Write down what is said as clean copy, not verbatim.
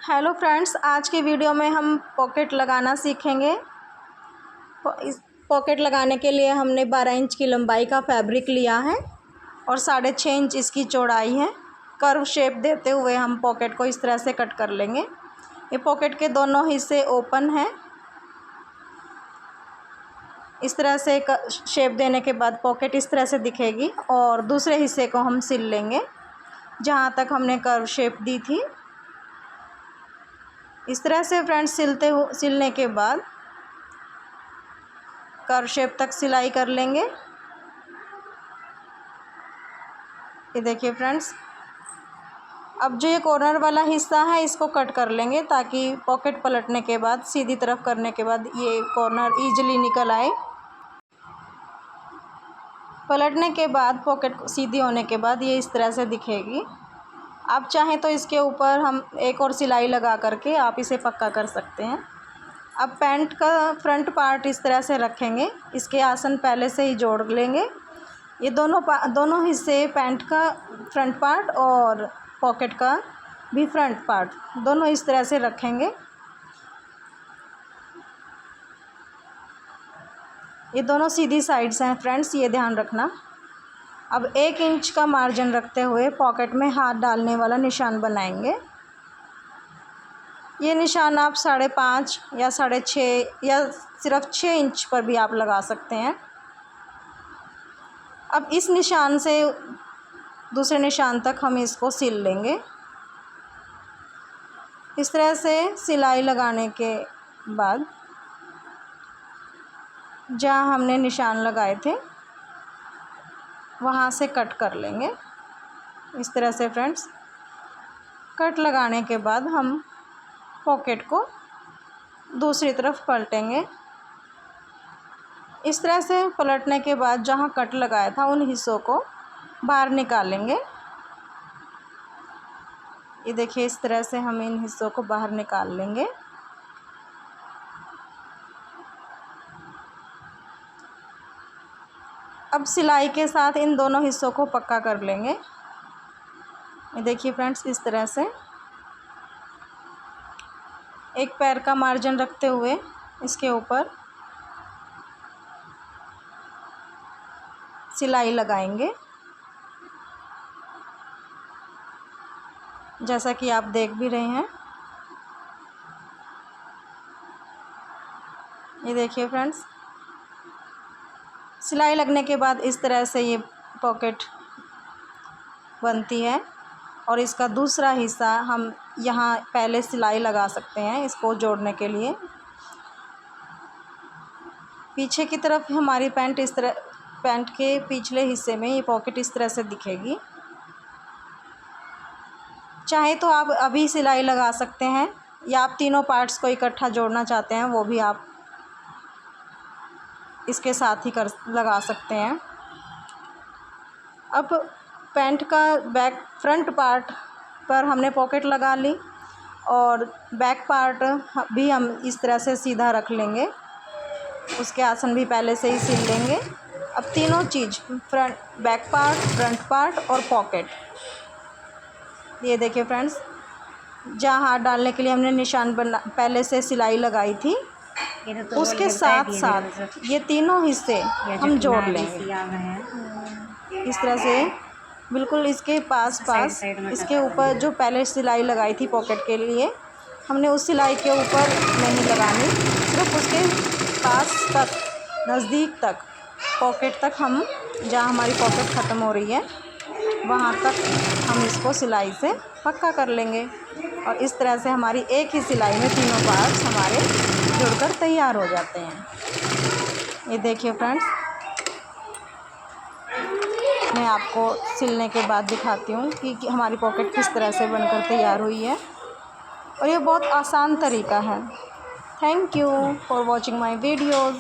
Hello friends, आज की video में हम पॉकेट लगाना सीखेंगे। इस पॉकेट लगाने के लिए हमने 12 इंच की लंबाई का फैब्रिक लिया है और 6.5 इंच इसकी चौड़ाई है। कर्व शेप देते हुए हम पॉकेट को इस तरह से कट कर लेंगे। ये पॉकेट के दोनों हिस्से ओपन हैं। इस तरह से शेप देने के बाद पॉकेट इस तरह से दिखेगी और दूसरे हिस्से को हम सिल लेंगे जहाँ तक हमने कर्व शेप दी थी। इस तरह से फ्रेंड्स सिलने के बाद कर्व शेप तक सिलाई कर लेंगे। ये देखिए फ्रेंड्स, अब जो ये कॉर्नर वाला हिस्सा है इसको कट कर लेंगे ताकि पॉकेट पलटने के बाद सीधी तरफ करने के बाद ये कॉर्नर ईजिली निकल आए। पलटने के बाद पॉकेट सीधी होने के बाद ये इस तरह से दिखेगी। आप चाहें तो इसके ऊपर हम एक और सिलाई लगा करके आप इसे पक्का कर सकते हैं। अब पैंट का फ्रंट पार्ट इस तरह से रखेंगे, इसके आसन पहले से ही जोड़ लेंगे। ये दोनों हिस्से पैंट का फ्रंट पार्ट और पॉकेट का भी फ्रंट पार्ट दोनों इस तरह से रखेंगे। ये दोनों सीधी साइड्स हैं फ्रेंड्स, ये ध्यान रखना। अब 1 इंच का मार्जिन रखते हुए पॉकेट में हाथ डालने वाला निशान बनाएंगे। ये निशान आप 5.5 या 6.5 या सिर्फ 6 इंच पर भी आप लगा सकते हैं। अब इस निशान से दूसरे निशान तक हम इसको सिल लेंगे। इस तरह से सिलाई लगाने के बाद जहाँ हमने निशान लगाए थे वहाँ से कट कर लेंगे। इस तरह से फ्रेंड्स, कट लगाने के बाद हम पॉकेट को दूसरी तरफ पलटेंगे। इस तरह से पलटने के बाद जहाँ कट लगाया था उन हिस्सों को बाहर निकालेंगे। ये देखिए, इस तरह से हम इन हिस्सों को बाहर निकाल लेंगे। अब सिलाई के साथ इन दोनों हिस्सों को पक्का कर लेंगे। ये देखिए फ्रेंड्स, इस तरह से एक पैर का मार्जिन रखते हुए इसके ऊपर सिलाई लगाएंगे, जैसा कि आप देख भी रहे हैं। ये देखिए फ्रेंड्स, सिलाई लगने के बाद इस तरह से ये पॉकेट बनती है और इसका दूसरा हिस्सा हम यहाँ पहले सिलाई लगा सकते हैं इसको जोड़ने के लिए। पीछे की तरफ हमारी पैंट के पिछले हिस्से में ये पॉकेट इस तरह से दिखेगी। चाहे तो आप अभी सिलाई लगा सकते हैं या आप तीनों पार्ट्स को इकट्ठा जोड़ना चाहते हैं वो भी आप इसके साथ ही लगा सकते हैं। अब पैंट का फ्रंट पार्ट पर हमने पॉकेट लगा ली और बैक पार्ट भी हम इस तरह से सीधा रख लेंगे। उसके आसन भी पहले से ही सिल लेंगे। अब तीनों चीज़ बैक पार्ट, फ्रंट पार्ट और पॉकेट, ये देखिए फ्रेंड्स, जहाँ हाथ डालने के लिए हमने निशान पहले से सिलाई लगाई थी उसके साथ साथ ये तीनों हिस्से हम जोड़ लेंगे। इस तरह से बिल्कुल इसके पास इसके ऊपर जो पहले सिलाई लगाई थी पॉकेट के लिए, हमने उस सिलाई के ऊपर नहीं लगानी, सिर्फ उसके पास तक, नज़दीक तक, पॉकेट तक हम, जहाँ हमारी पॉकेट ख़त्म हो रही है वहाँ तक हम इसको सिलाई से पक्का कर लेंगे। और इस तरह से हमारी एक ही सिलाई में तीनों पार्ट्स हमारे जुड़कर तैयार हो जाते हैं। ये देखिए फ्रेंड्स, मैं आपको सिलने के बाद दिखाती हूँ कि हमारी पॉकेट किस तरह से बनकर तैयार हुई है और ये बहुत आसान तरीका है। Thank you for watching my videos.